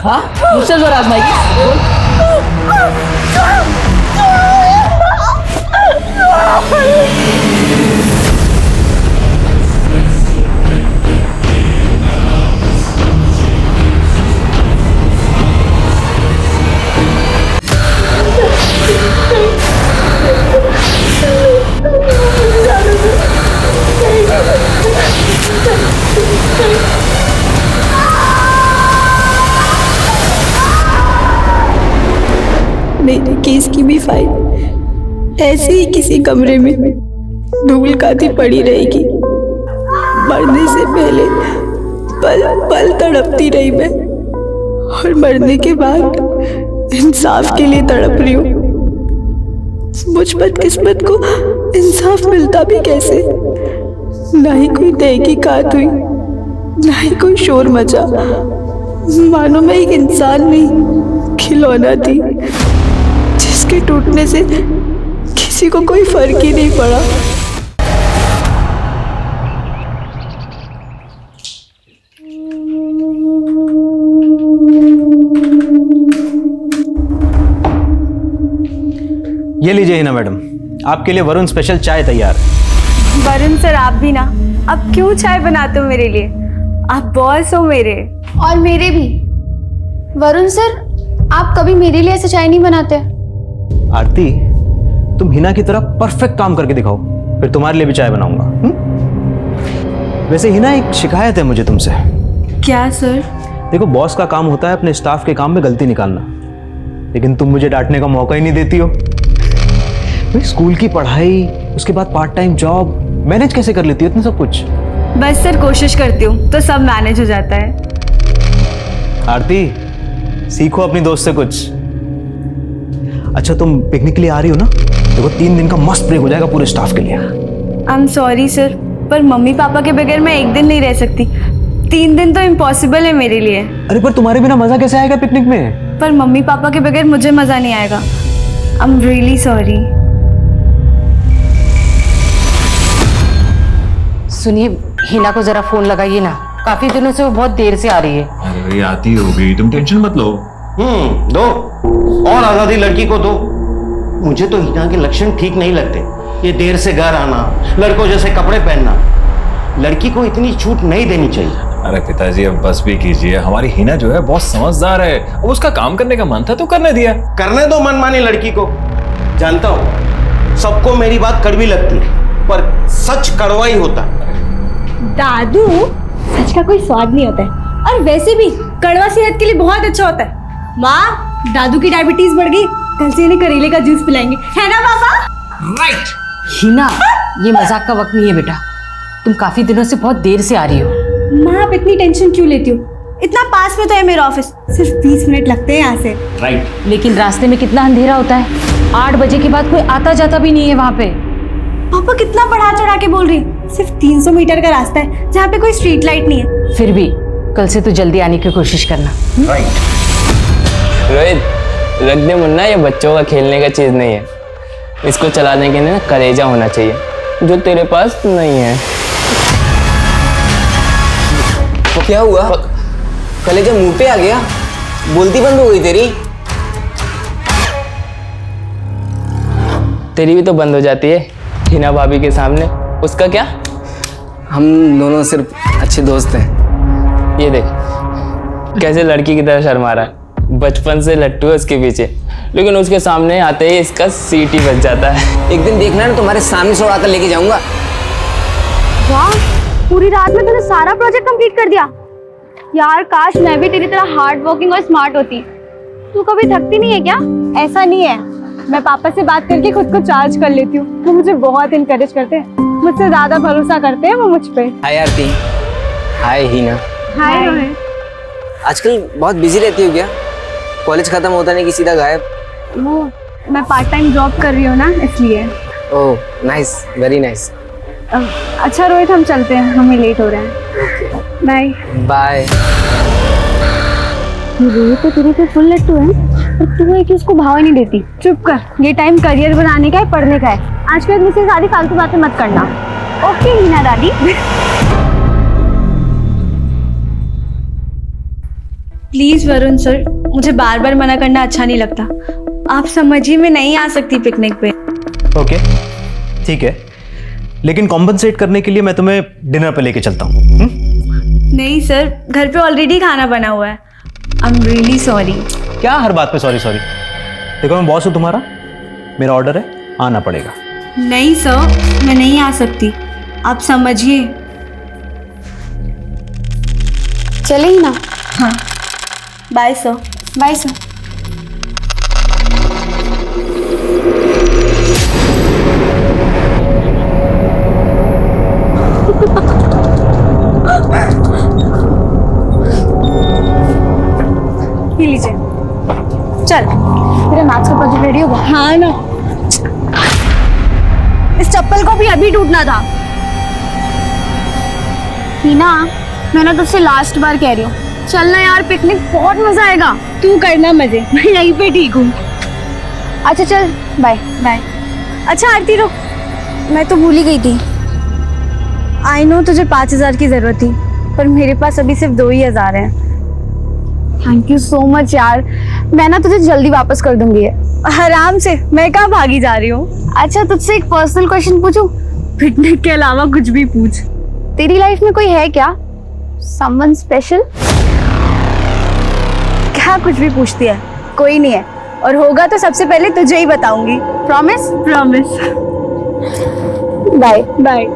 हाँ, मुझसे जोर आजमाएगी? मेरे केस की भी फाइल ऐसे ही किसी कमरे में धूल खाती पड़ी रहेगी। मरने से पहले पल पल तड़पती रही मैं, और मरने के बाद इंसाफ के लिए तड़प रही हूँ। मुझ बदकिस्मत को इंसाफ मिलता भी कैसे? ना ही कोई तहकीकात हुई, ना ही कोई शोर मचा। मानो मैं एक इंसान नहीं, खिलौना थी जिसके टूटने से किसी को कोई फर्क ही नहीं पड़ा। ये लीजिए हिना मैडम, आपके लिए वरुण स्पेशल चाय तैयार है। वरुण सर आप भी ना, अब क्यों चाय बनाते हो मेरे लिए? आप बॉस हो मेरे। और मेरे भी। वरुण सर आप कभी मेरे लिए ऐसे चाय नहीं बनाते। आरती, तुम हिना की तरह परफेक्ट काम करके दिखाओ, फिर तुम्हारे लिए भी चाय बनाऊंगा। वैसे हिना, एक शिकायत है मुझे तुमसे। क्या सर? देखो, बॉस का काम होता है अपने स्टाफ के काम में गलती निकालना, लेकिन तुम मुझे डांटने का मौका ही नहीं देती हो। भाई, स्कूल की पढ़ाई, उसके बाद पार्ट टाइम जॉब, मैनेज कैसे कर लेती हो इतना सब कुछ? बस सर कोशिश करती हूँ तो सब मैनेज हो जाता है। आरती, सीखो अपनी दोस्त से कुछ। अच्छा, तुम पिकनिक के लिए आ रही हो ना? देखो, 3 दिन का मस्त ब्रेक हो जाएगा पूरे स्टाफ के लिए। आई एम सॉरी सर, पर मम्मी पापा के बगैर मैं एक दिन नहीं रह सकती। 3 दिन तो इम्पॉसिबल है मेरे लिए। अरे पर तुम्हारे बिना मजा कैसे आएगा पिकनिक में? पर मम्मी पापा के बगैर मुझे मजा नहीं आएगा। I am really sorry. सुनिए, हिना को जरा फोन लगाइए ना, काफी दिनों से वो बहुत देर से आ रही है। अरे आती होगी, तुम टेंशन मत लो। दो और आजादी लड़की को दो। मुझे तो हिना के लक्षण ठीक नहीं लगते। ये देर से घर आना, लड़कों जैसे कपड़े पहनना, लड़की को इतनी छूट नहीं देनी चाहिए। अरे पिताजी, अब बस भी कीजिए। हमारी हिना जो है बहुत समझदार है, अब उसका काम करने का मन था तो करने दिया। करने दो मनमानी लड़की को। जानता हूं सबको मेरी बात कड़वी लगती है, पर सच कड़वा ही होता है। दादू, सच का कोई स्वाद नहीं होता है, और वैसे भी कड़वा सेहत के लिए बहुत अच्छा होता है। माँ, दादू की डायबिटीज बढ़ गई, कल से इन्हें करेले का जूस पिलाएंगे, है ना पापा? राइट। हिना, ये मजाक का वक्त नहीं है बेटा, तुम काफी दिनों से बहुत देर से आ रही हो। माँ, आप इतनी टेंशन क्यों लेती हो? इतना पास में तो है मेरा ऑफिस, सिर्फ 20 मिनट लगते हैं यहाँ से। राइट। लेकिन रास्ते में कितना अंधेरा होता है, 8 बजे के बाद कोई आता जाता भी नहीं है वहाँ पे। पापा कितना बढ़ा चढ़ा के बोल रही, सिर्फ 300 मीटर का रास्ता है जहाँ पे कोई स्ट्रीट लाइट नहीं है। फिर भी कल से तो जल्दी आने की कोशिश करना। राइट। रोहित, रख दे मुन्ना, ये बच्चों का खेलने का चीज नहीं है। इसको चलाने के लिए ना कलेजा होना चाहिए, जो तेरे पास नहीं है। तो क्या हुआ? कलेजा मुंह पे आ गया? बोलती बंद हो गई तेरी? तेरी भी तो बंद हो जाती है हिना भाभी के सामने। उसका क्या? हम दोनों सिर्फ अच्छे दोस्त हैं। ये देख कैसे लड़की की तरह शर्मा रहा है। बचपन से लट्टू है उसके पीछे, लेकिन उसके सामने आते ही इसका सीट ही बच जाता है। एक दिन देखना ना, तुम्हारे सामने से उड़ा कर लेके जाऊंगा। वाह, पूरी रात में तूने सारा प्रोजेक्ट कंप्लीट कर दिया। यार काश मैं भी तेरी तरह हार्ड वर्किंग और स्मार्ट होती। तू कभी थकती नहीं है क्या? ऐसा नहीं है, मैं पापा से बात करके खुद को चार्ज कर लेती हूँ। वो मुझे बहुत इनकरेज करते हैं, मुझसे ज्यादा भरोसा करते हैं वो मुझ पे। हाय आरती। हाय हिना। हाय रोहित। आजकल बहुत बिजी रहती हो क्या? कॉलेज खत्म होता नहीं कि सीधा गायब? वो मैं पार्ट टाइम जॉब कर रही हूँ ना, इसलिए। Oh nice, very nice. अच्छा रोहित, हम चलते हैं, हमें लेट हो रहा है। Bye bye. रोहित तो तेरे पे फुल लट्टू है, और तू है कि उसको भाव ही नहीं देती। चुप कर, ये टाइम करियर बनाने का है, पढ़ने का है। आजकल मुझसे सारी फालतू बातें मत करना। ओके हिना दादी। प्लीज वरुण सर, मुझे बार बार मना करना अच्छा नहीं लगता। आप समझिए, मैं नहीं आ सकती पिकनिक पे। ओके ठीक है, लेकिन कॉम्पनसेट करने के लिए मैं तुम्हें डिनर पे लेके चलता हूँ। नहीं सर, घर पे ऑलरेडी खाना बना हुआ है। I am really sorry. क्या हर बात पे सॉरी सॉरी? देखो मैं बॉस हूँ तुम्हारा, मेरा ऑर्डर है, आना पड़ेगा। नहीं सर, मैं नहीं आ सकती, आप समझिए। चले ही ना। हाँ, बाय सर। Bye sir. ये लीजिए। चल, तेरा मैथ्स का प्रोजेक्ट रेडी होगा? हाँ ना, इस चप्पल को भी अभी टूटना था। हीना, मैं ना तुझसे लास्ट बार कह रही हूँ, चलना यार, पिकनिक बहुत मजा आएगा। तू करना मजे, मैं यहीं पे ठीक हूँ। अच्छा चल, बाय बाय। अच्छा आरती रुक, मैं तो भूल ही गई थी। आई नो तुझे 5,000 की जरूरत थी, पर मेरे पास अभी सिर्फ 2,000 हैं। थैंक यू सो मच यार, मैं ना तुझे जल्दी वापस कर दूंगी। आराम से, मैं कहाँ भागी जा रही हूँ। अच्छा तुझसे एक पर्सनल क्वेश्चन पूछूं? पिकनिक के अलावा कुछ भी पूछ। तेरी लाइफ में कोई है क्या, समवन स्पेशल? क्या कुछ भी पूछती है? कोई नहीं है, और होगा तो सबसे पहले तुझे ही बताऊंगी। प्रॉमिस? प्रॉमिस। Bye bye.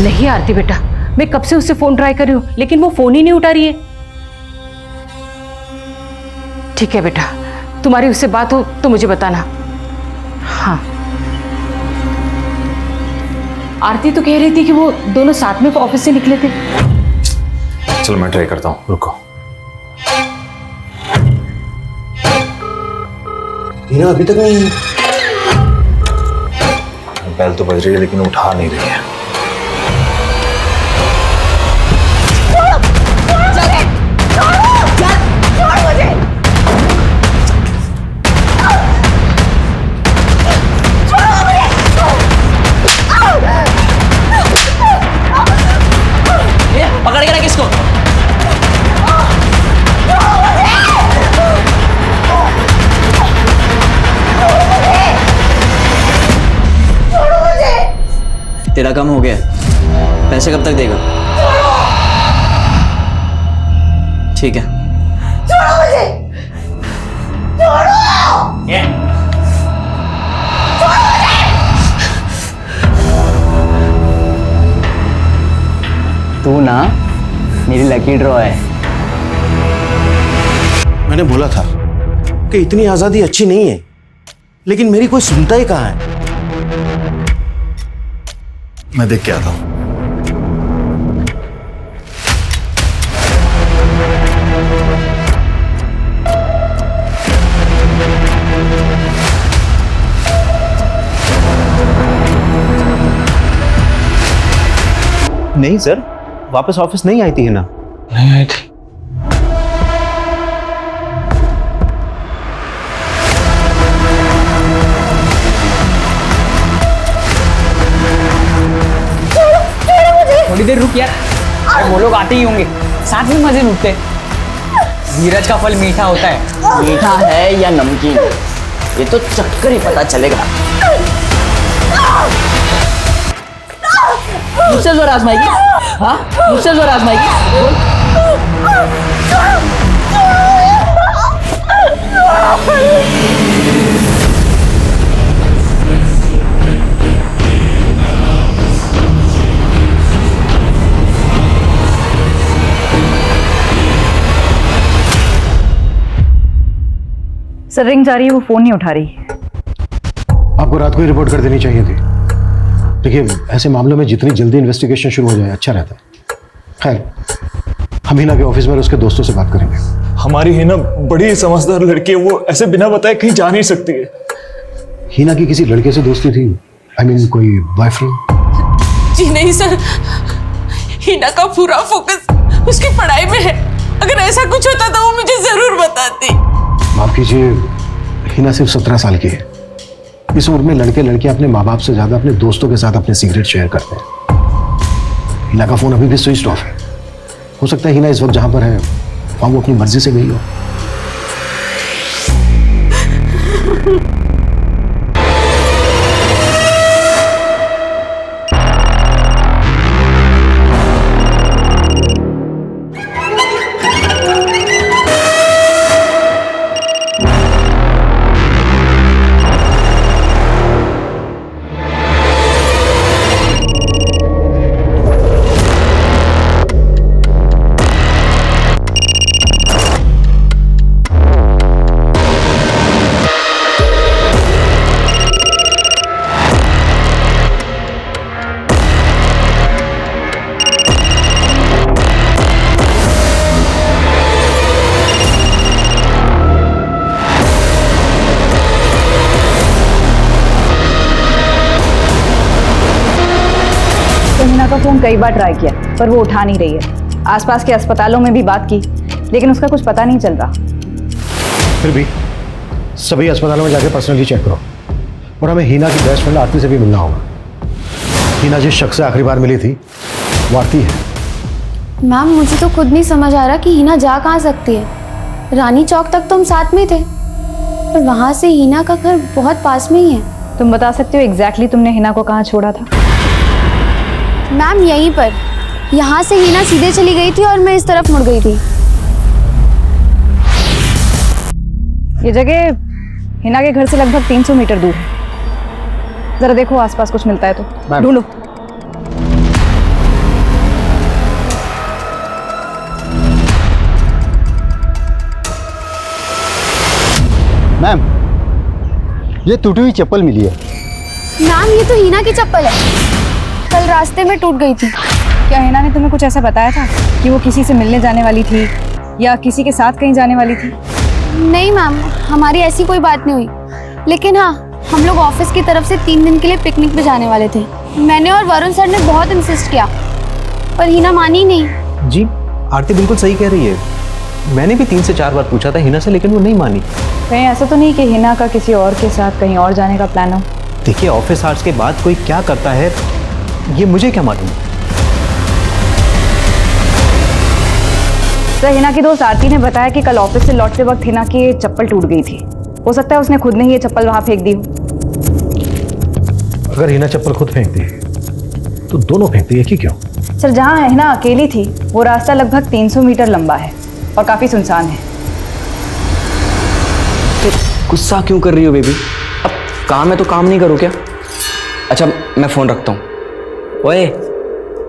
नहीं आरती बेटा, मैं कब से उससे फोन ट्राई कर रही हूँ, लेकिन वो फोन ही नहीं उठा रही है। ठीक है बेटा, तुम्हारी उससे बात हो तो मुझे बताना। हाँ, आरती तो कह रही थी कि वो दोनों साथ में ऑफिस से निकले थे। चलो मैं ट्राई करता हूँ, रुको। हीना अभी तक नहीं आई। बेल तो बज रही है लेकिन उठा नहीं रही है। पकड़ के रख इसको। तेरा काम हो गया, पैसे कब तक देगा? ठीक है। छोड़ो मुझे, छोड़ो। तू ना मेरी लकी ड्रॉ है। मैंने बोला था कि इतनी आजादी अच्छी नहीं है, लेकिन मेरी कोई सुनता ही कहाँ है। मैं देख के आता हूँ। नहीं सर, वापस ऑफिस नहीं आई थी हिना। नहीं आई थी। थोड़ी देर रुक यार, वो लोग आते ही होंगे, साथ में मजे लूटते। धीरज का फल मीठा होता है। मीठा है या नमकीन, ये तो चक्कर ही पता चलेगा। मुझसे जोर आजमाएगी? हाँ, मुझसे जोर आजमाएगी? सर रिंग जा रही है, वो फोन नहीं उठा रही। आपको रात को ही रिपोर्ट कर देनी चाहिए थी। देखिए, ऐसे मामलों में जितनी जल्दी इन्वेस्टिगेशन शुरू हो जाए अच्छा रहता है। खैर, हम हिना के ऑफिस में उसके दोस्तों से बात करेंगे। हमारी हिना बड़ी समझदार लड़की है, वो ऐसे बिना बताए कहीं जा नहीं सकती है। हिना की किसी लड़के से दोस्ती थी? आई मीन कोई बॉयफ्रेंड? जी नहीं सर, हिना का पूरा फोकस उसकी पढ़ाई में है। अगर ऐसा कुछ होता तो वो मुझे जरूर बताती। माफ कीजिए, हिना सिर्फ 17 साल की है। इस उम्र में लड़के लड़कियां अपने माँ बाप से ज्यादा अपने दोस्तों के साथ अपने सीक्रेट शेयर करते हैं। हिना का फोन अभी भी स्विच ऑफ है। हो सकता है हिना इस वक्त जहां पर है वहां वो अपनी मर्जी से गई हो। हिना का फोन कई बार ट्राई किया पर वो उठा नहीं रही है। आसपास के अस्पतालों में भी बात की लेकिन उसका कुछ पता नहीं चल रहा। फिर भी सभी अस्पतालों में जाके पर्सनली चेक करो। और हमें हिना की बेस्ट फ्रेंड आरती से भी मिलना होगा। हिना जिस शख्स से आखिरी बार मिली थी वो आरती है। मैम मुझे तो खुद नहीं समझ आ रहा कि हिना जा कहाँ सकती है। रानी चौक तक तो हम साथ में थे, पर वहाँ से हिना का घर बहुत पास में ही है। तुम बता सकते हो एग्जैक्टली तुमने हिना को कहाँ छोड़ा था? मैम यहीं पर। यहाँ से हिना सीधे चली गई थी और मैं इस तरफ मुड़ गई थी। ये जगह हिना के घर से लगभग 300 मीटर दूर है। जरा देखो आसपास कुछ मिलता है तो ढूंढो। मैम ये टूटी हुई चप्पल मिली है। मैम ये तो हिना की चप्पल है, कल रास्ते में टूट गई थी। क्या हिना ने तुम्हें कुछ ऐसा बताया था कि वो किसी से मिलने जाने वाली थी या किसी के साथ कहीं जाने वाली थी? नहीं मैम, हमारी ऐसी कोई बात नहीं हुई। लेकिन हाँ, हम लोग ऑफिस की तरफ से 3 दिन के लिए पिकनिक पे जाने वाले थे। मैंने और वरुण सर ने बहुत इंसिस्ट किया पर हिना मानी नहीं। जी आरती बिल्कुल सही कह रही है। मैंने भी 3 से 4 बार पूछा था हिना से लेकिन वो नहीं मानी। कहीं ऐसा तो नहीं कि हिना का किसी और के साथ कहीं और जाने का प्लान हो? देखिए ऑफिस आवर्स के बाद कोई क्या करता है ये मुझे क्या मालूम। सर हिना की दोस्त आरती ने बताया कि कल ऑफिस से लौटते वक्त हिना की चप्पल टूट गई थी। हो सकता है उसने खुद ने ही ये चप्पल वहां फेंक दी हो। अगर हिना चप्पल खुद फेंकती है तो दोनों फेंकती है कि क्यों? सर जहां हिना अकेली थी वो रास्ता लगभग 300 मीटर लंबा है और काफी सुनसान है। गुस्सा क्यों कर रही हो बेबी? अब काम है तो काम नहीं करो क्या? अच्छा मैं फोन रखता हूँ। ओए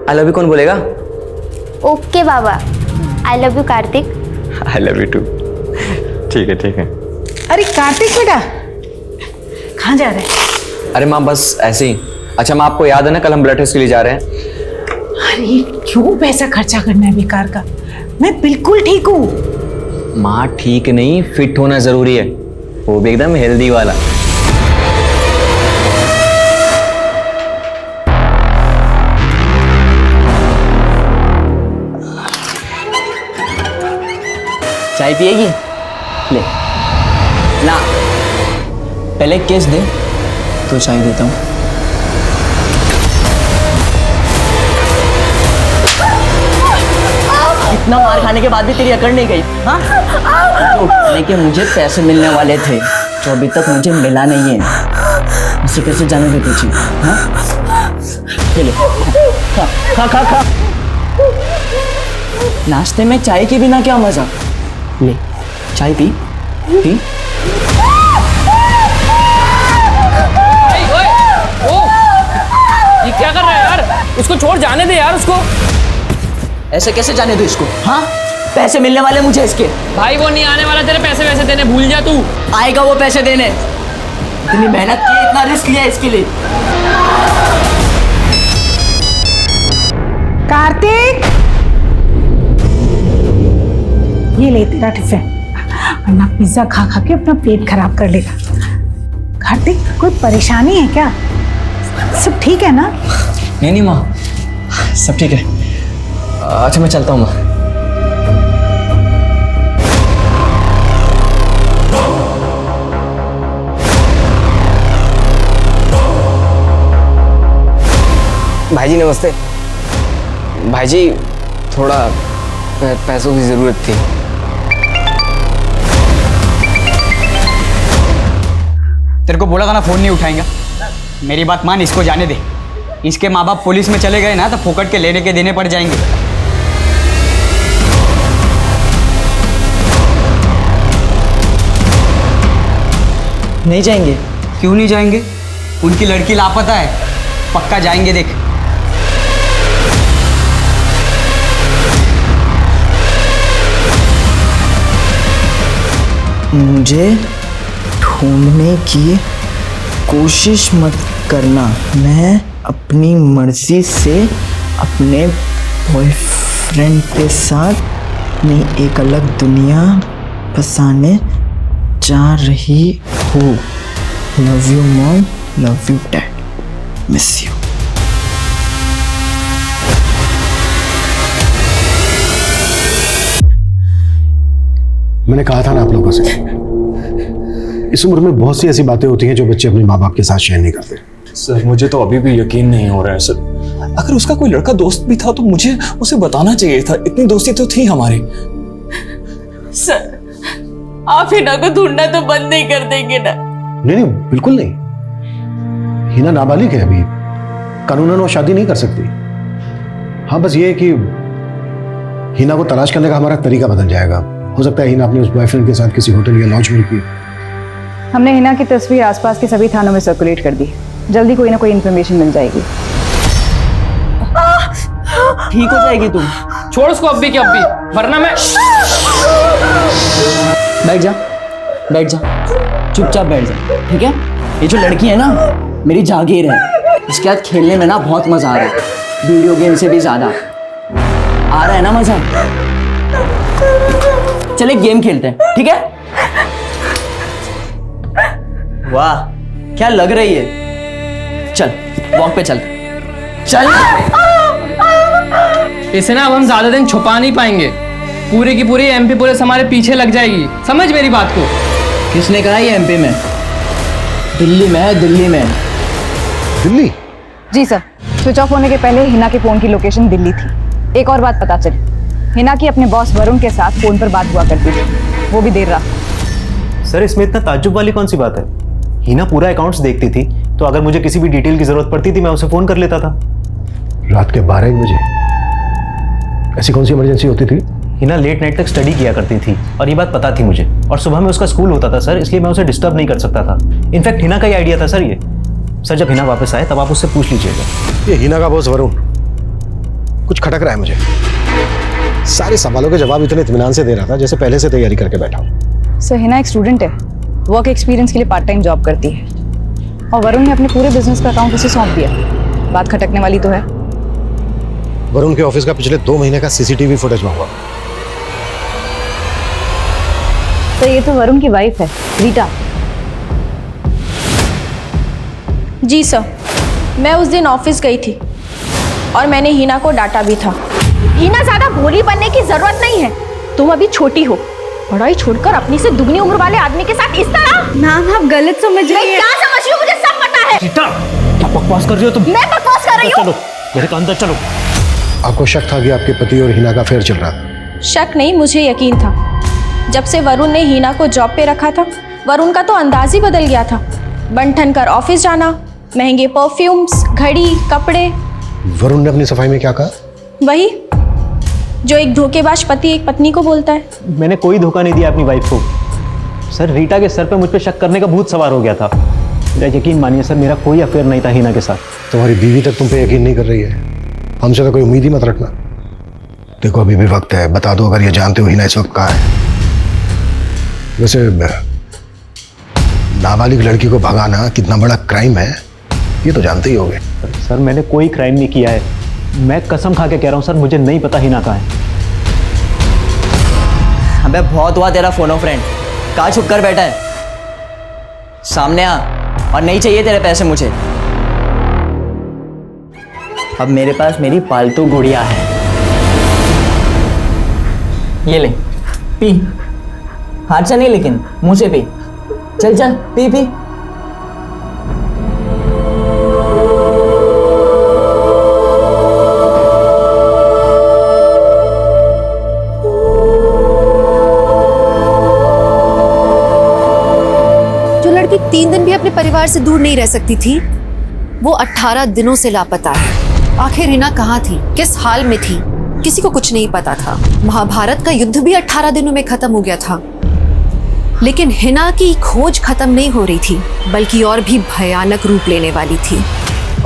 आई लव यू कौन बोलेगा? ओके बाबा, I love you Kartik. I love you too. ठीक है ठीक है। अरे कार्तिक बेटा, कहाँ जा रहे हैं? अरे माँ बस ऐसे ही। अच्छा माँ आपको याद है ना कल हम ब्लड टेस्ट के लिए जा रहे हैं? अरे क्यों पैसा खर्चा करना है बेकार का? मैं बिल्कुल ठीक हूँ। माँ ठीक नहीं, फिट होना जरूरी है, वो भी एकदम हेल्दी वाला। चाय पिएगी? ले ना, पहले केस दे तो चाय देता हूँ। इतना मार खाने के बाद भी तेरी अकड़ नहीं गई? हाँ? तो कि मुझे पैसे मिलने वाले थे जो अभी तक मुझे मिला नहीं है, उसे कैसे जाने दे तुझे? हाँ? ले खा खा खा खा। नाश्ते में चाय के बिना क्या मजा? ले चाय पी पी। ये क्या कर रहा है यार? उसको छोड़, जाने दे यार उसको। ऐसे कैसे जाने दो इसको? हाँ पैसे मिलने वाले मुझे इसके। भाई वो नहीं आने वाला तेरे पैसे वैसे देने, भूल जा तू। आएगा वो पैसे देने। इतनी मेहनत की, इतना रिस्क लिया इसके लिए। कार्तिक ये ले तेरा टिफिन, वरना पिज्जा खा खा के अपना पेट खराब कर लेगा। कार्तिक कोई परेशानी है क्या? सब ठीक है ना? नहीं नहीं माँ, सब ठीक है। अच्छा मैं चलता हूँ। भाईजी नमस्ते। भाईजी थोड़ा पैसों की ज़रूरत थी। तेरे को बोला था ना फोन नहीं उठाएंगा। मेरी बात मान, इसको जाने दे। इसके माँ बाप पुलिस में चले गए ना तो फोकट के लेने के देने पड़ जाएंगे। नहीं जाएंगे? क्यों नहीं जाएंगे? उनकी लड़की लापता है, पक्का जाएंगे। देख मुझे ढूंढने की कोशिश मत करना। मैं अपनी मर्जी से अपने बॉयफ्रेंड के साथ नई एक अलग दुनिया बसाने जा रही हूँ। Love you mom, love you dad, miss you. मैंने कहा था ना आप लोगों से, इस उम्र में बहुत सी ऐसी बातें होती हैं जो बच्चे अपने माँ बाप के साथ शेयर नहीं करते। सर मुझे तो अभी भी यकीन नहीं हो रहा है सर। अगर उसका कोई लड़का दोस्त भी था तो मुझे उसे बताना चाहिए था। इतनी दोस्ती तो थी हमारी। सर आप हिना को ढूंढना तो बंद नहीं कर देंगे ना? नहीं, बिल्कुल नहीं। हिना नाबालिग है, अभी कानूनन वो शादी नहीं कर सकती। हाँ, बस ये है कि हिना को तलाश करने का हमारा तरीका बदल जाएगा। हो सकता है हिना अपने उस बॉयफ्रेंड के साथ किसी होटल या लॉज में की। हमने हिना की तस्वीर आसपास के सभी थानों में सर्कुलेट कर दी। जल्दी कोई ना कोई इन्फॉर्मेशन मिल जाएगी। ठीक हो जाएगी तुम। छोड़ उसको अब भी कि अब भी, वरना मैं। बैठ जा, बैठ जा, चुपचाप बैठ जा, ठीक है? ये जो लड़की है ना, मेरी जागीर है। इसके साथ खेलने में ना बहुत मजा आ रहा है, वीडियो गेम से भी ज्यादा आ रहा है ना मजा। चल एक गेम खेलते हैं, ठीक है? वाह क्या लग रही है। चल वॉक पे चल, चल। इसे ना अब हम ज्यादा दिन छुपा नहीं पाएंगे। पूरी की पूरी एमपी पुलिस हमारे पीछे लग जाएगी। समझ मेरी बात को। किसने कहा ये एमपी में? दिल्ली में है, दिल्ली में। दिल्ली? जी सर, स्विच ऑफ होने के पहले हिना के फोन की लोकेशन दिल्ली थी। एक और बात पता चली, हिना की अपने बॉस वरुण के साथ फोन पर बात हुआ करती थी, वो भी देर रात। सर इसमें इतना ताज्जुब वाली कौन सी बात है? हिना पूरा अकाउंट्स देखती थी, तो अगर मुझे किसी भी डिटेल की जरूरत पड़ती थी मैं उसे फोन कर लेता था। रात के 12 बजे? ऐसी कौन सी इमरजेंसी होती थी? हिना लेट नाइट तक स्टडी किया करती थी और ये बात पता थी मुझे। और सुबह में उसका स्कूल होता था सर, इसलिए मैं उसे डिस्टर्ब नहीं कर सकता था। इनफैक्ट हिना का ही आइडिया था सर ये। सर जब हिना वापस आए तब आप उससे पूछ लीजिएगा। ये हिना का बॉस वरुण कुछ खटक रहा है मुझे। सारे सवालों के जवाब इतने इत्मीनान से दे रहा था जैसे पहले से तैयारी करके बैठा हूँ। सर हिना एक स्टूडेंट है, वर्क एक्सपीरियंस के लिए पार्ट टाइम जॉब करती है, और वरुण ने अपने पूरे बिजनेस का अकाउंट उसे सौंप दिया। बात खटकने वाली तो है। वरुण के ऑफिस का पिछले 2 महीने का सीसीटीवी फुटेज मांगा। तो ये तो वरुण की वाइफ है, रीटा। जी सर, मैं उस दिन ऑफिस गई थी और मैंने हिना को डांटा भी था। हिना ज्यादा भोली बनने की जरूरत नहीं है। तुम अभी छोटी हो, पढ़ाई छोड़कर अपनी से दुगनी उम्र वाले आदमी के साथ इस तरह। मैम आप गलत समझ रही हैं। मैं क्या समझ रही हूँ मुझे सब पता है। रीटा, क्या बकवास कर रही हो तुम? मैं बकवास कर रही हूँ? चलो मेरे अंदर चलो। आपको शक था कि आपके पति और हिना का अफेयर चल रहा था? शक नहीं, मुझे यकीन था। जब से वरुण ने हिना को जॉब पे रखा था, वरुण का तो अंदाज ही बदल गया था। बन ठन कर ऑफिस जाना, महंगे परफ्यूम्स, घड़ी, कपड़े। वरुण ने अपनी सफाई में क्या कहा? वही जो एक धोखेबाज पति एक पत्नी को बोलता है। मैंने कोई धोखा नहीं दिया अपनी वाइफ को। सर रीटा के सर पे मुझ पे शक करने का भूत सवार हो गया था। मेरा यकीन मानिए सर, मेरा कोई अफेयर नहीं था हिना के साथ। तुम्हारी बीवी तक तुम पे यकीन नहीं कर रही है, हमसे तो कोई उम्मीद ही मत रखना। देखो अभी भी वक्त है, बता दो अगर ये जानते हो हिना इस वक्त कहाँ है। वैसे नाबालिग लड़की को भगाना कितना बड़ा क्राइम है ये तो जानते ही होंगे। सर मैंने कोई क्राइम नहीं किया है, मैं कसम खा के कह रहा हूँ सर, मुझे नहीं पता हिना कहाँ है। अबे बहुत हुआ तेरा फोनो फ्रेंड, कहाँ छुप कर बैठा है? सामने आ, और नहीं चाहिए तेरे पैसे मुझे। अब मेरे पास मेरी पालतू गुड़िया है। ये ले पी, हाथ से नहीं लेकिन मुंह से पी। चल चल पी पी। जो लड़की 3 दिन भी अपने परिवार से दूर नहीं रह सकती थी, वो 18 दिनों से लापता है। आखिर हिना कहाँ थी, किस हाल में थी, किसी को कुछ नहीं पता था। महाभारत का युद्ध भी 18 दिनों में खत्म हो गया था, लेकिन हिना की खोज खत्म नहीं हो रही थी, बल्कि और भी भयानक रूप लेने वाली थी।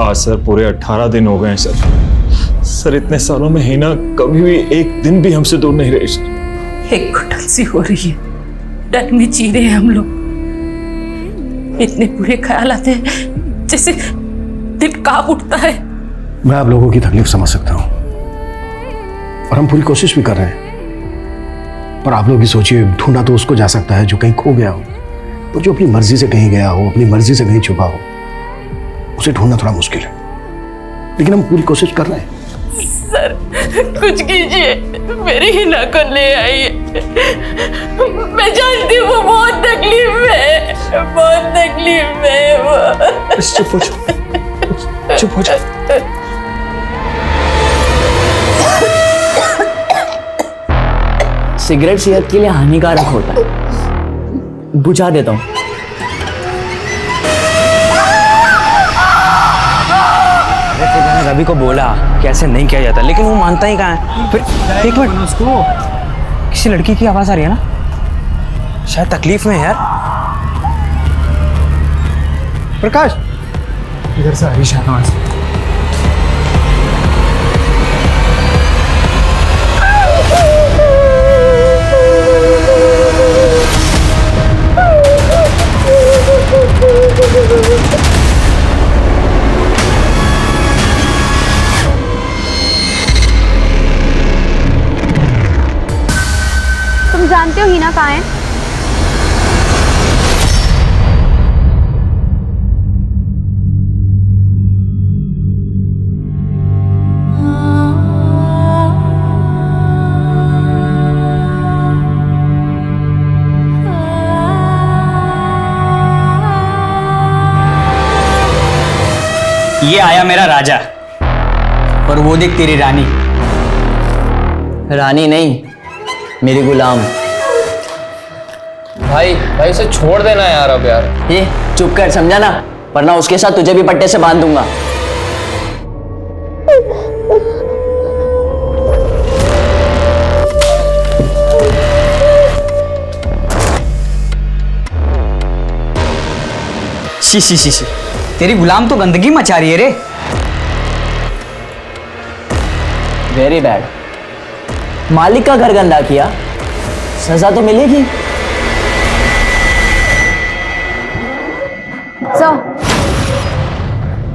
आज सर पूरे 18 दिन हो गए हैं सर। सर इतने सालों में हिना कभी भी एक दिन भी हमसे दूर नहीं रही सर। एक घुटन सी हो रही है, डर में जी रहे हैं हम लोग। इतने बुरे ख्याल आते हैं जैसे दिल कांप उठता है। मैं आप लोगों की तकलीफ समझ सकता हूं और हम पूरी कोशिश भी कर रहे हैं, पर आप लोग ही सोचिए, ढूंढा तो उसको जा सकता है जो कहीं खो गया हो, और जो अपनी मर्जी से कहीं गया हो, अपनी मर्जी से कहीं छुपा हो, उसे ढूंढना थोड़ा मुश्किल है, लेकिन हम पूरी कोशिश कर रहे हैं। सर कुछ कीजिए, मेरी हिना को ले आइए। मैं जानती हूँ वो बहुत तकलीफ में, बहुत तकलीफ में वो। चुप हो जाओ, चुप हो जाओ। सिगरेट सेहत के लिए हानिकारक होता है, बुझा देता हूँ। मैंने रवि को बोला कि ऐसे नहीं किया जाता, लेकिन वो मानता ही कहाँ है। फिर एक मिनट, उसको किसी लड़की की आवाज आ रही है ना, शायद तकलीफ में है यार। प्रकाश इधर से आ रही शाहनवाज। तुम जानते हो हिना कहाँ है? ये आया मेरा राजा, और वो देख तेरी रानी। रानी नहीं, मेरी गुलाम। भाई भाई उसे छोड़ देना यार अब यार। ये चुप कर, समझा ना, वरना उसके साथ तुझे भी पट्टे से बांध दूंगा। शी शी शी शी, तेरी गुलाम तो गंदगी मचा रही है रे। Very bad. मालिक का घर गंदा किया, सजा तो मिलेगी।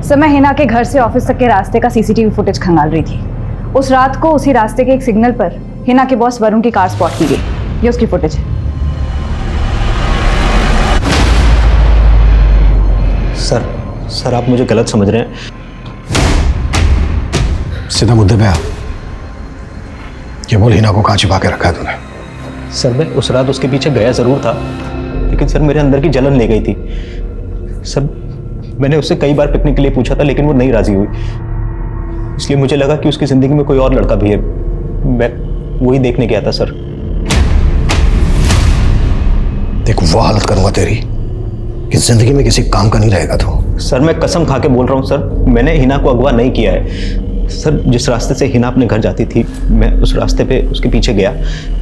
सर मैं हिना के घर से ऑफिस तक के रास्ते का सीसीटीवी फुटेज खंगाल रही थी। उस रात को उसी रास्ते के एक सिग्नल पर हिना के बॉस वरुण की कार स्पॉट की गई। ये उसकी फुटेज है। सर आप मुझे गलत समझ रहे हैं। सीधा मुद्दे पे आ। ये बोल, हिना को कहाँ छिपा के रखा है तूने? सर मैं उस रात उसके पीछे गया जरूर था, लेकिन सर मेरे अंदर की जलन ले गई थी। सर मैंने उससे कई बार पिकनिक के लिए पूछा था, लेकिन वो नहीं राजी हुई। इसलिए मुझे लगा कि उसकी जिंदगी में कोई और लड़का भी है। मैं वही देखने गया था सर। देख, वो हालत करूंगा तेरी कि जिंदगी में किसी काम का नहीं रहेगा तू। सर मैं कसम खा के बोल रहा हूँ सर, मैंने हिना को अगवा नहीं किया है। सर जिस रास्ते से हिना अपने घर जाती थी, मैं उस रास्ते पे उसके पीछे गया,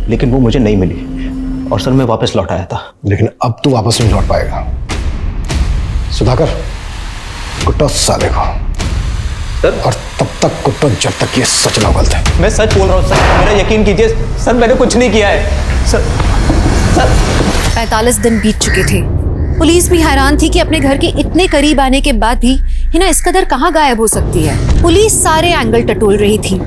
लेकिन वो मुझे नहीं मिली, और सर मैं वापस लौट आया था। लेकिन अब तू वापस नहीं लौट पाएगा। सुधाकर, कुट्टो साले को। सर और तब तक कुट्टो जब तक ये सच ना बोलते। मैं सच बोल रहा हूँ सर, मेरा यकीन कीजिए सर, मैंने कुछ नहीं किया है सर। 45 दिन बीत चुके थे। पुलिस भी हैरान थी कि अपने घर के इतने करीब आने के बाद भी हिना इस कदर कहाँ गायब हो सकती है। पुलिस सारे एंगल टटोल रही थी।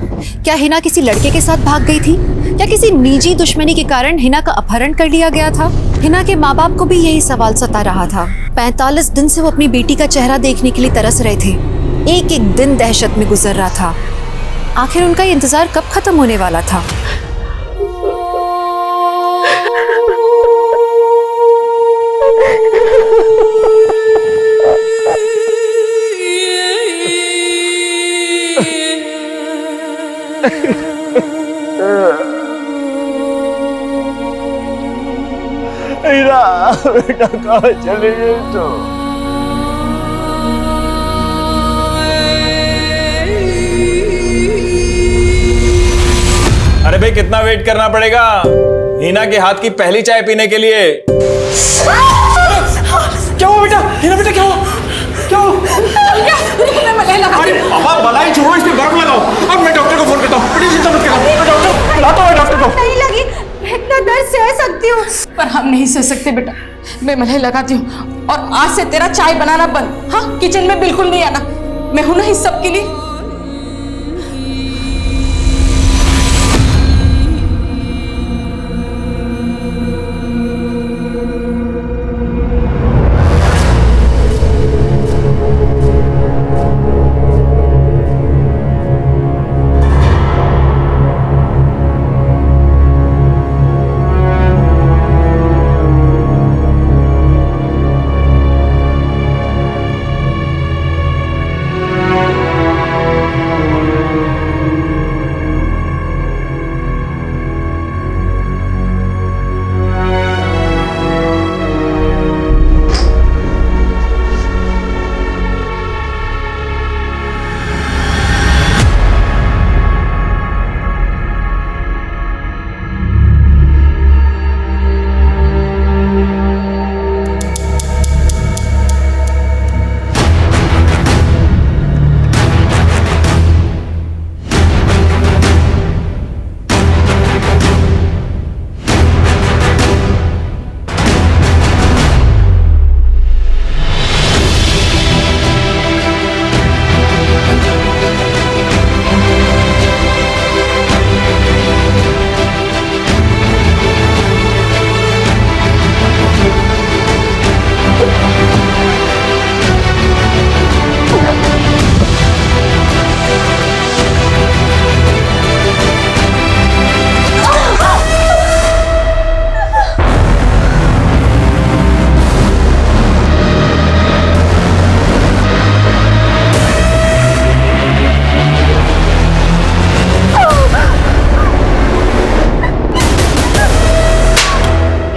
क्या हिना किसी लड़के के साथ भाग गई थी? क्या किसी निजी दुश्मनी के कारण हिना का अपहरण कर लिया गया था? हिना के माँ बाप को भी यही सवाल सता रहा था। 45 दिन से वो अपनी बेटी का चेहरा देखने के लिए तरस रहे थे। एक एक दिन दहशत में गुजर रहा था। आखिर उनका ये इंतजार कब खत्म होने वाला था? बेटा कहाँ चले गए तो? अरे भाई कितना वेट करना पड़ेगा हिना के हाथ की पहली चाय पीने के लिए? क्या हुआ बेटा? हिना बेटा क्या हुआ? क्या हुआ? अरे पापा मलाई छोड़ो, इस पे बर्फ लगाओ। अब मैं डॉक्टर को फोन करता हूँ। बड़ी चिंता मत करो, मैं डॉक्टर बुलाता हूँ डॉक्टर को। नहीं लगी, मैं इतना दर्द सह सकती हूँ। पर हम नहीं सह सकते बेटा, मैं मलाई लगाती हूँ और आज से तेरा चाय बनाना बंद। हाँ, किचन में बिल्कुल नहीं आना, मैं हूं ना इस सब के लिए।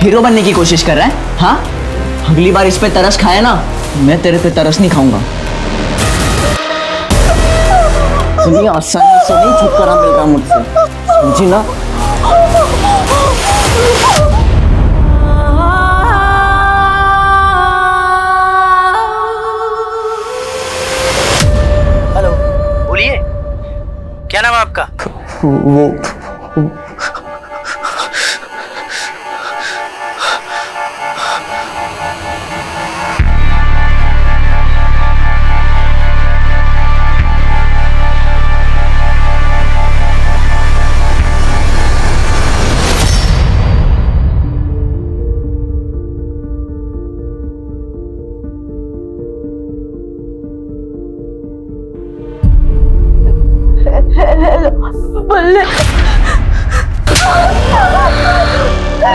हीरो बनने की कोशिश कर रहा है? हाँ, अगली बार इस पे तरस खाया ना, मैं तेरे पे तरस नहीं खाऊंगा। इतनी आसानी से नहीं छुटकारा मिल रहा मुझसे, समझी ना? हेलो, बोलिए, क्या नाम है आपका? वो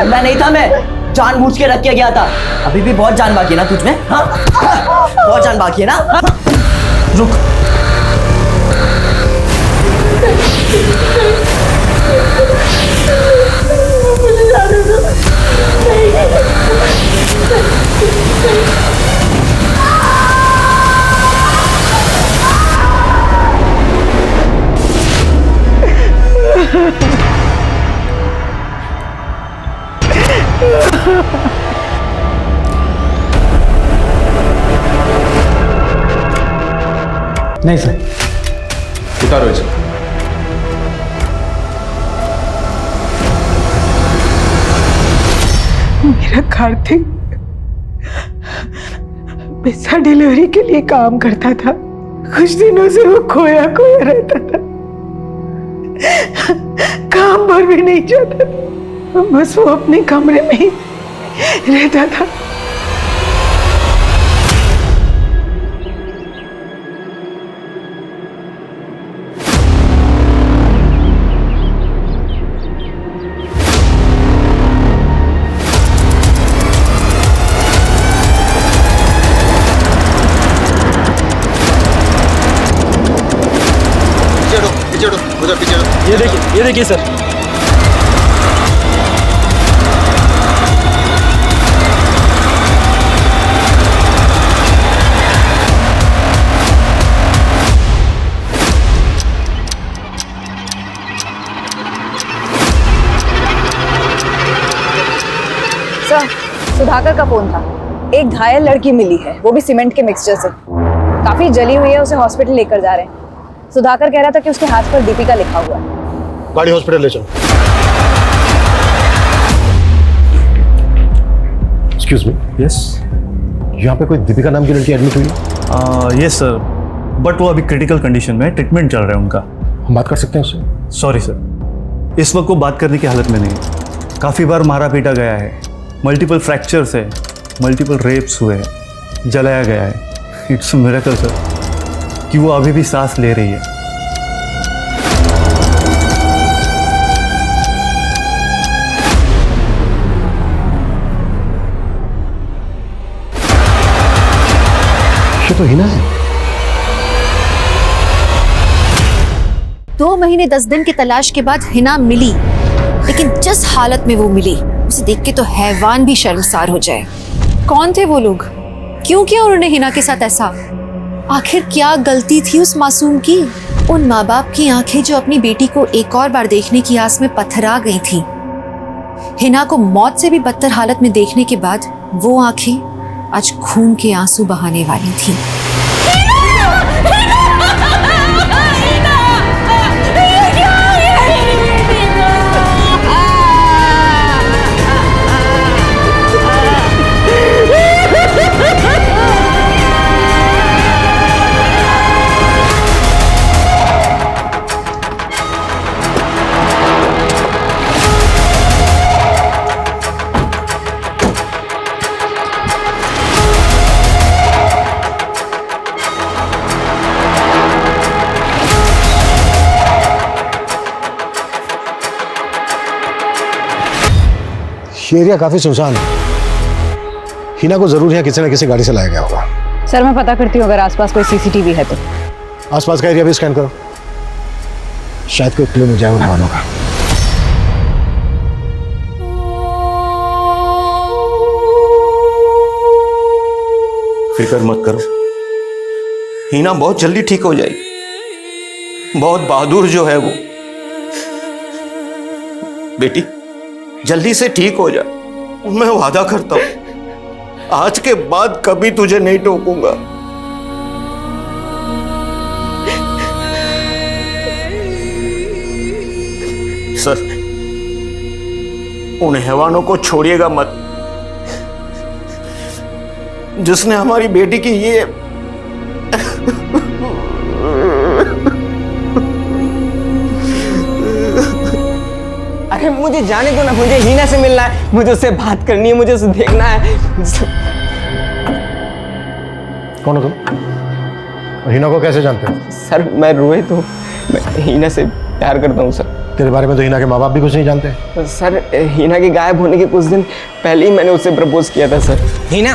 मैं नहीं था, मैं जानबूझ के रख के गया था। अभी भी बहुत जान बाकी है ना तुझमें? हाँ? बहुत जान बाकी है ना? हाँ? रुक। नहीं सर, उतारो इसे। मेरा कार्तिक पिज्जा डिलीवरी के लिए काम करता था। कुछ दिनों से वो खोया खोया रहता था। काम पर भी नहीं जाता, बस वो अपने कमरे में ही रहता था। ये देखिए सर। सर, सुधाकर का फोन था। एक घायल लड़की मिली है, वो भी सीमेंट के मिक्सचर से। काफी जली हुई है, उसे हॉस्पिटल लेकर जा रहे हैं। सुधाकर कह रहा था कि उसके हाथ पर दीपिका लिखा हुआ है। गाड़ी हॉस्पिटल ले चलो। Excuse me. यस। यहाँ पे कोई दीपिका नाम की लड़की एडमिट हुई है? यस सर, बट वो अभी क्रिटिकल कंडीशन में ट्रीटमेंट चल रहा है उनका। हम बात कर सकते हैं उससे? सॉरी सर, इस वक्त वो बात करने की हालत में नहीं है। काफ़ी बार मारा पीटा गया है, मल्टीपल फ्रैक्चर्स है, मल्टीपल रेप्स हुए हैं, जलाया गया है। इट्स मिरेकल सर कि वो अभी भी सांस ले रही है। ये तो हिना है। 2 महीने 10 दिन की तलाश के बाद हिना मिली, लेकिन जिस हालत में वो मिली उसे देख के तो हैवान भी शर्मसार हो जाए। कौन थे वो लोग? क्यों किया उन्होंने हिना के साथ ऐसा? आखिर क्या गलती थी उस मासूम की? उन माँ बाप की आंखें जो अपनी बेटी को एक और बार देखने की आस में पथरा गई थी, हिना को मौत से भी बदतर हालत में देखने के बाद वो आंखें आज खून के आंसू बहाने वाली थी। ये एरिया काफी सुनसान है। हिना को जरूर यहाँ किसी न किसी गाड़ी से लाया गया होगा। सर, मैं पता करती हूँ अगर आसपास कोई सीसीटीवी है तो। आसपास का एरिया भी स्कैन करो, शायद कोई क्लू मिल जाए उन वालों का। फिक्र मत करो, हिना बहुत जल्दी ठीक हो जाएगी। बहुत बहादुर जो है वो। बेटी जल्दी से ठीक हो जा, मैं वादा करता हूं आज के बाद कभी तुझे नहीं टोकूंगा। सर, उन हैवानों को छोड़िएगा मत जिसने हमारी बेटी की ये अरे मुझे जाने दो ना, मुझे हिना से मिलना है, मुझे उससे बात करनी है, मुझे उसे देखना है। कौन हो तुम? हिना को कैसे जानते हो? सर, मैं रोहित हूँ, मैं हिना से प्यार करता हूँ सर। तेरे बारे में तो हिना के माँ बाप भी कुछ नहीं जानते। सर, हिना के गायब होने के कुछ दिन पहले ही मैंने उससे प्रपोज किया था सर। हिना,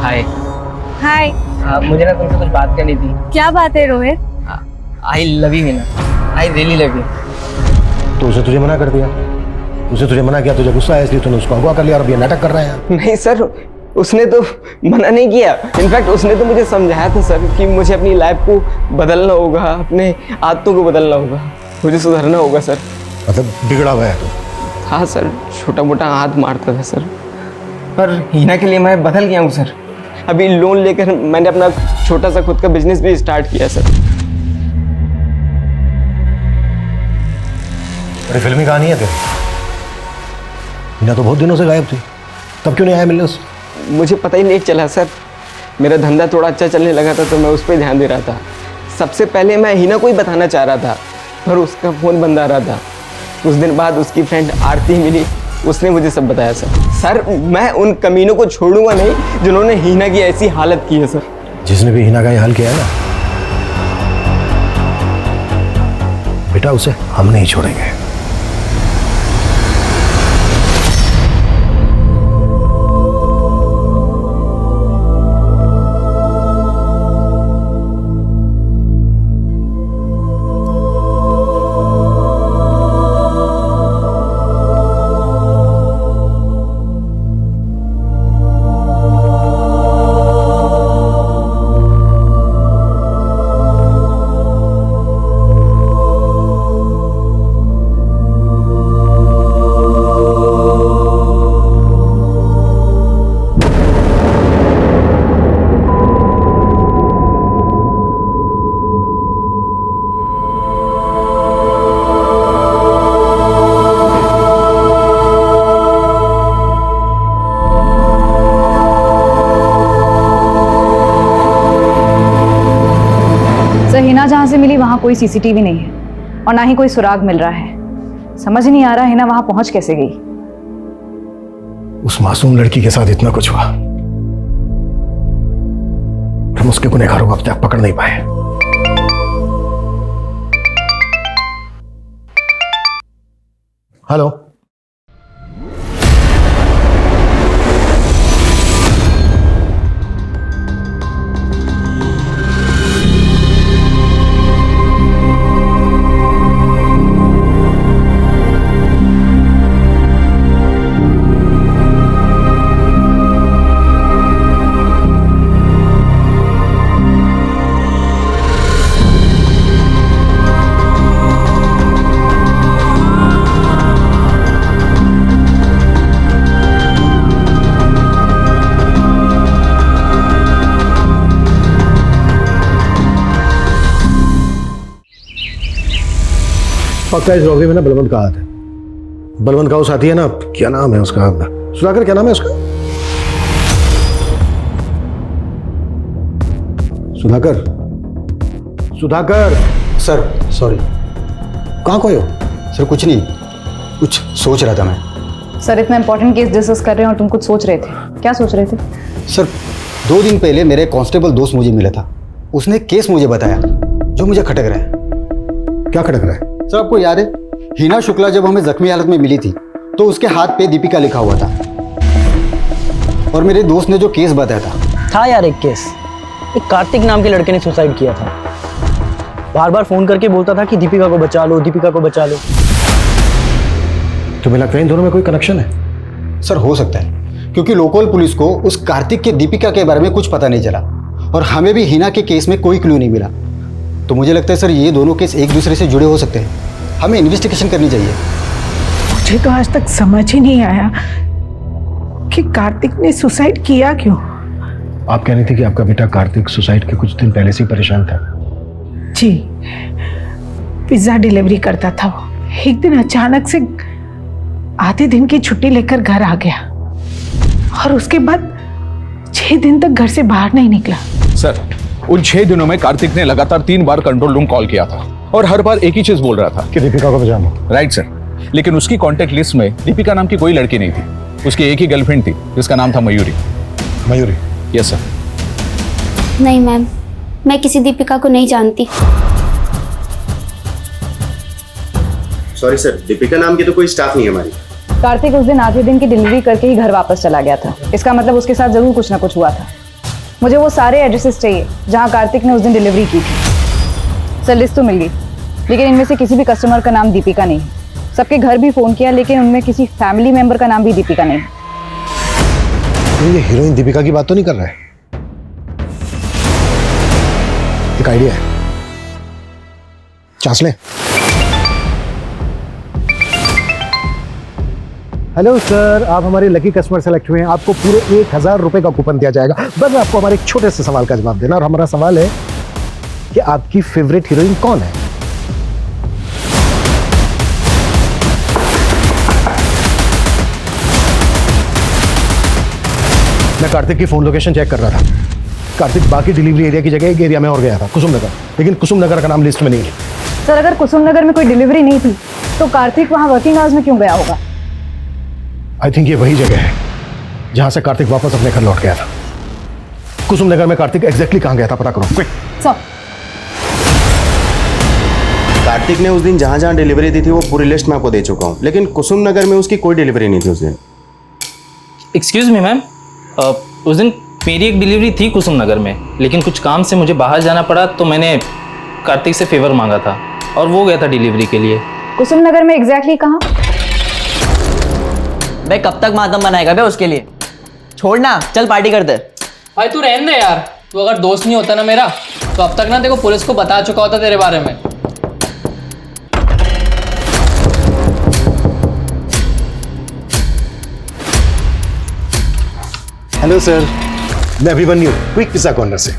हाय। हाय। मुझे ना तुमसे कुछ बात करनी थी। क्या बात है रोहित? आई love you Hina, I really love you. तो उसे तुझे मना कर दिया? उसे तुझे मना किया, तुझे गुस्सा आया इसलिए तूने उसको अगवा कर लिया और अब ये नाटक कर रहे हैं? नहीं सर, उसने तो मना नहीं किया। इनफैक्ट उसने तो मुझे समझाया था सर कि मुझे अपनी लाइफ को बदलना होगा, अपने आदतों को बदलना होगा, मुझे सुधरना होगा सर। मतलब बिगड़ा हुआ है तो? हाँ सर, छोटा मोटा हाथ मारता था सर, पर हिना के लिए मैं बदल गया हूँ सर। अभी लोन लेकर मैंने अपना छोटा सा खुद का बिजनेस भी स्टार्ट किया सर। बड़ी फिल्मी कहानी है तेरी। हिना तो बहुत दिनों से गायब थी, तब क्यों नहीं आया मिलने उससे? मुझे पता ही नहीं चला सर, मेरा धंधा थोड़ा अच्छा चलने लगा था तो मैं उस पर ध्यान दे रहा था। सबसे पहले मैं हिना को ही बताना चाह रहा था, पर उसका फ़ोन बंद आ रहा था। कुछ दिन बाद उसकी फ्रेंड आरती मिली, उसने मुझे सब बताया सर। मैं उन कमीनों को छोड़ूंगा नहीं जिन्होंने हीना की ऐसी हालत की है सर। जिसने भी हीना का ये हाल किया है ना बेटा, उसे हम नहीं छोड़ेंगे। हिना जहाँ से मिली वहाँ कोई सीसीटीवी नहीं है और ना ही कोई सुराग मिल रहा है। समझ नहीं आ रहा हिना वहाँ पहुंच कैसे गई। उस मासूम लड़की के साथ इतना कुछ हुआ, हम उसके गुनहगारों को अब तक पकड़ नहीं पाए। हेलो, पक्का इस रॉबरी में ना बलवंत का हाथ है। बलवंत का वो साथी है ना, क्या नाम है उसका, सुधाकर, क्या नाम है उसका? सुधाकर, सुधाकर। Sir sorry. कहाँ खोए हो? सर कुछ नहीं, कुछ सोच रहा था मैं। सर इतना इंपॉर्टेंट केस डिस्कस कर रहे हैं और तुम कुछ सोच रहे थे। क्या सोच रहे थे? सर 2 दिन पहले मेरे कांस्टेबल दोस्त मुझे मिला था, उसने केस मुझे बताया जो मुझे खटक रहा है। क्या खटक रहा है? सर आपको याद है हीना शुक्ला जब हमें जख्मी हालत में मिली थी तो उसके हाथ पे दीपिका लिखा हुआ था, और मेरे दोस्त ने जो केस बताया था यार एक केस, एक कार्तिक नाम के लड़के ने सुसाइड किया था। बार बार फोन करके बोलता था कि दीपिका को बचा लो, दीपिका को बचा लो। तुम्हें लगता है इन दोनों में कोई कनेक्शन है? सर हो सकता है, क्योंकि लोकल पुलिस को उस कार्तिक के दीपिका के बारे में कुछ पता नहीं चला और हमें भी हीना के केस में कोई क्लू नहीं मिला। तो मुझे लगता है सर ये दोनों केस एक दूसरे से जुड़े हो सकते हैं, हमें इन्वेस्टिगेशन करनी चाहिए। मुझे तो आज तक समझ ही नहीं आया कि कार्तिक ने सुसाइड किया क्यों। आप कह रही थी कि आपका बेटा कार्तिक सुसाइड के कुछ दिन पहले से ही परेशान था। जी, पिज्जा डिलीवरी करता था वो। एक दिन अचानक से आधे दिन की छुट्टी लेकर घर आ गया और उसके बाद 6 दिन तक घर से बाहर नहीं निकला। सर उन 6 दिनों में कार्तिक ने लगातार 3 बार कंट्रोल रूम कॉल किया था और हर बार एक ही चीज बोल रहा था कि दीपिका को बचाना। राइट सर, लेकिन उसकी कांटेक्ट लिस्ट में दीपिका नाम की कोई लड़की नहीं थी। उसकी एक ही गर्लफ्रेंड थी जिसका नाम था मयूरी। मयूरी? Yes sir. नहीं मैम, मैं किसी दीपिका को नहीं जानती। सॉरी सर, दीपिका नाम की तो कोई स्टाफ नहीं है हमारी। कार्तिक उस दिन आधे दिन की डिलीवरी करके ही घर वापस चला गया था। इसका मतलब उसके साथ जरूर कुछ ना कुछ हुआ था। मुझे वो सारे एड्रेसेस चाहिए जहां कार्तिक ने उस दिन डिलीवरी की थी। सर लिस्ट तो मिल गई, लेकिन इनमें से किसी भी कस्टमर का नाम दीपिका नहीं है। सबके घर भी फोन किया, लेकिन उनमें किसी फैमिली मेंबर का नाम भी दीपिका नहीं है। तो ये हीरोइन दीपिका की बात तो नहीं कर रहा है? एक आइडिया है, चांस ले। हेलो सर, आप हमारे लकी कस्टमर सेलेक्ट हुए हैं। आपको पूरे 1000 रुपए का कूपन दिया जाएगा। बस आपको हमारे एक छोटे से सवाल का जवाब देना, और हमारा सवाल है कि आपकी फेवरेट हीरोइन कौन है? मैं कार्तिक की फोन लोकेशन चेक कर रहा था। कार्तिक बाकी डिलीवरी एरिया की जगह एक एरिया में और गया था, कुसुम नगर, लेकिन कुसुम नगर का नाम लिस्ट में नहीं है। सर अगर कुसुम नगर में कोई डिलीवरी नहीं थी तो कार्तिक वहाँ वर्किंग आवर्स में क्यों गया होगा? आई थिंक ये वही जगह है जहां से कार्तिक वापस अपने घर लौट गया था। कुसुम नगर में कार्तिक एग्जैक्टली कहां गया था पता करो क्विक। सर कार्तिक ने उस दिन जहां जहां डिलीवरी दी थी वो पूरी लिस्ट मैं आपको दे चुका हूं, लेकिन कुसुम नगर में उसकी कोई डिलीवरी नहीं थी उस दिन। एक्सक्यूज मी मैम, उस दिन मेरी एक डिलीवरी थी कुसुम नगर में, लेकिन कुछ काम से मुझे बाहर जाना पड़ा तो मैंने कार्तिक से फेवर मांगा था और वो गया था डिलीवरी के लिए। कुसुम नगर में एग्जैक्टली कहाँ? बे कब तक मातम बनाएगा बे उसके लिए? छोड़ना, चल पार्टी करते। भाई तू रहने दे यार, तू अगर दोस्त नहीं होता ना मेरा तो अब तक ना देखो पुलिस को बता चुका होता तेरे बारे में। हेलो सर, मैं अभिमन्यु, क्विक पिज्जा कॉर्नर से।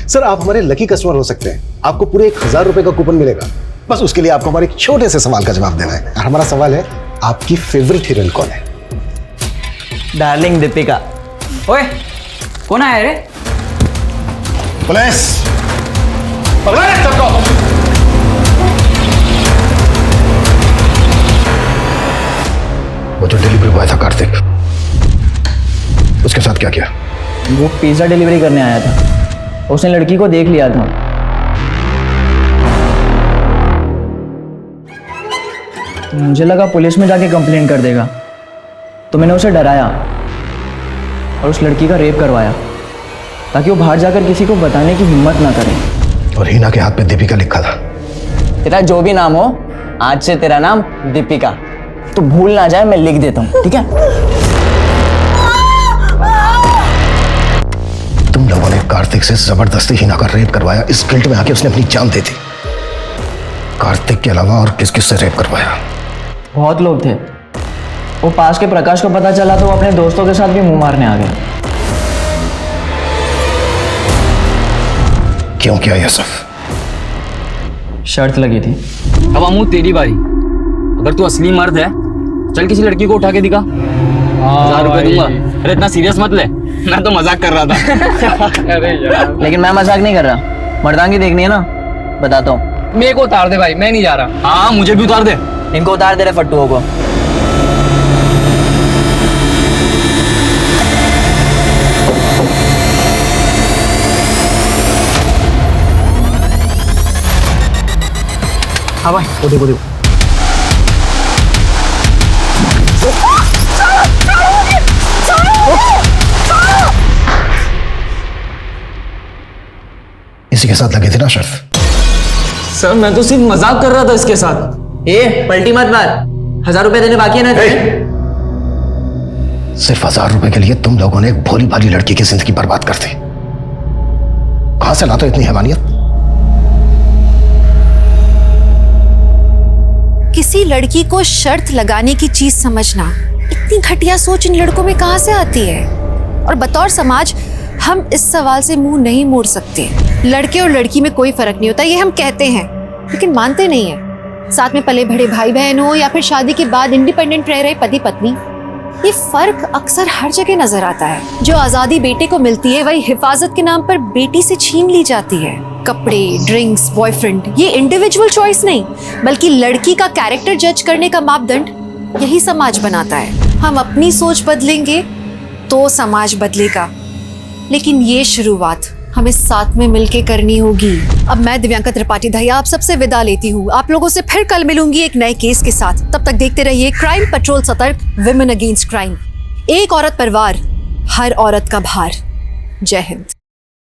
सर आप हमारे लकी कस्टमर हो सकते हैं। आपको पूरे 1000 रुपए का कूपन मिलेगा। बस उसके लिए आपको हमारे एक छोटे से सवाल का जवाब देना है। और हमारा सवाल है, आपकी फेवरेट हीरोइन कौन है? डार्लिंग दीपिका। ओए कौन आया रे? पुलिस! वो जो डिलीवरी बॉय था कार्तिक, उसके साथ क्या किया? वो पिज्जा डिलीवरी करने आया था, उसने लड़की को देख लिया था। मुझे लगा पुलिस में जाके कंप्लेंट कर देगा, तो मैंने उसे डराया और उस लड़की का रेप करवाया ताकि वो बाहर जाकर किसी को बताने की हिम्मत ना करे। और हीना के हाथ पे दीपिका लिखा था। तेरा जो भी नाम हो, आज से तेरा नाम दीपिका। तो भूल ना जाए, मैं लिख देता हूँ, ठीक है? तुम लोगों ने कार्तिक से जबरदस्ती हीना का रेप करवाया। इस गिल्ट में आके उसने अपनी जान दे दी। कार्तिक के अलावा और किस किस से रेप करवाया? बहुत लोग थे। वो पास के प्रकाश को पता चला तो वो अपने दोस्तों के साथ भी मुंह मारने आ गया। क्यों किया यह सब? शर्त लगी थी। अब अमू तेरी बारी। अगर तू असली मर्द है चल किसी लड़की को उठा के दिखा, 1000 रुपए दूंगा। अरे इतना सीरियस मत ले, मैं तो मजाक कर रहा था। अरे यार, लेकिन मैं मजाक नहीं कर रहा। मर्दांगी देखनी है ना, बताता हूँ। मेरे को उतार दे भाई, मैं नहीं जा रहा। हाँ मुझे भी उतार दे। इनको उतार दे रहे फट्टुओं को। हाँ भाई, वो देखो देखो। इसी के साथ लगे थे ना शर्त? सर मैं तो सिर्फ मजाक कर रहा था इसके साथ। ए पलटी मत मार, 1000 रुपए देने बाकी है ना? सिर्फ 1000 रुपए के लिए तुम लोगों ने एक भोली भाली लड़की की जिंदगी बर्बाद कर दी। कहां से लाते हो इतनी हैवानियत? किसी लड़की को शर्त लगाने की चीज समझना, इतनी घटिया सोच इन लड़कों में कहां से आती है? और बतौर समाज हम इस सवाल से मुंह नहीं मोड़ सकते। लड़के और लड़की में कोई फर्क नहीं होता, ये हम कहते हैं, लेकिन मानते नहीं है। साथ में पले बड़े भाई बहन हो या फिर शादी के बाद इंडिपेंडेंट रह रहे पति पत्नी, ये फर्क अक्सर हर जगह नजर आता है। जो आजादी बेटे को मिलती है वही हिफाजत के नाम पर बेटी से छीन ली जाती है। कपड़े, ड्रिंक्स, बॉयफ्रेंड, ये इंडिविजुअल चॉइस नहीं बल्कि लड़की का कैरेक्टर जज करने का मापदंड यही समाज बनाता है। हम अपनी सोच बदलेंगे तो समाज बदलेगा, लेकिन ये शुरुआत हमें साथ में मिलके करनी होगी। अब मैं दिव्यांका त्रिपाठी दहिया आप सबसे विदा लेती हूँ। आप लोगों से फिर कल मिलूंगी एक नए केस के साथ। तब तक देखते रहिए क्राइम पेट्रोल सतर्क, विमेन अगेंस्ट क्राइम। एक औरत पर वार, हर औरत का भार। जय हिंद।